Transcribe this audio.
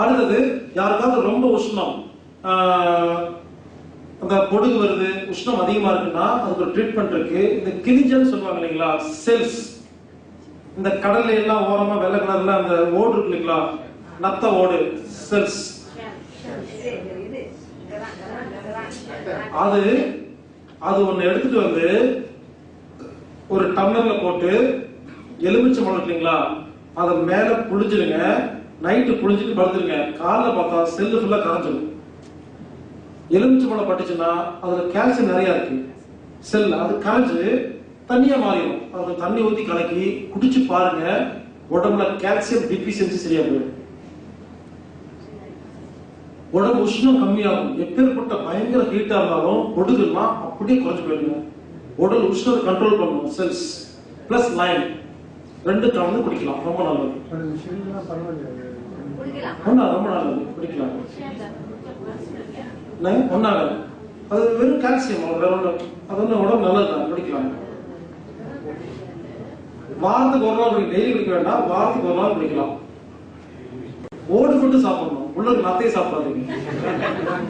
அடுத்தது யாருக்காவது ரொம்ப உஷ்ணம், அந்த பொடுகு வருது, உஷ்ணம் அதிகமா இருக்குன்னா அதுக்கு ஒரு ட்ரீட்மெண்ட் இருக்கு. இந்த கிளிஞ்சல் சொல்லுவாங்க இல்லைங்களா, செல்ஸ், இந்த கடல்ல எல்லாம் ஓரமா வெள்ளை கலர்ல அந்த ஓடு இருக்கு இல்லைங்களா, நத்த ஓடு, செல்ஸ், அது ஒண்ணு எடுத்துட்டு வந்து ஒரு டம்ளர்ல போட்டு எலுமிச்சை பழம் இல்லைங்களா அதை மேல புளிஞ்சிருங்க. நைட்டு புளிஞ்சிட்டு படுத்துருங்க. காலைல பார்த்தா செல்லு ஃபுல்லா கரைஞ்சிடும். எலுமிச்சை பழம் பட்டுச்சுன்னா அதுல கால்சியம் நிறைய இருக்கு. செல் அது கரைஞ்சு தண்ணியா மாறிடும். அது தண்ணி ஊற்றி கலக்கி குடிச்சு பாருங்க, உடம்புல கால்சியம் டிஃபிஷியன்சி சரியா போயிடும். உடம்பு உஷ்ணம் கம்மியாகும். எப்பேற்பட்ட பயங்கர ஹீட்டா இருந்தாலும் பொடுகுலாம் அப்படியே குறைஞ்சு போயிடுங்க. உடல் உஷ்ணத்தை கண்ட்ரோல் பண்ணும். செல்ஸ் பிளஸ் 9 2 கலந்து குடிக்கலாம். ரொம்ப நல்லது. ரொம்ப நல்லது குடிக்கலாம். ஒன்னாக அது வெறும் கால்சியம், வேற ஒன்று. அது வந்து உடம்பு நல்லது, குடிக்கலாம். வாரத்துக்கு ஒரு நாள் குடிக்க, டெய்லி குடிக்க வேண்டாம், வாரத்துக்கு ஒரு நாள் குடிக்கலாம். ஓடு மட்டும் சாப்பிடணும், உள்ள நத்தையை சாப்பிடாதீங்க.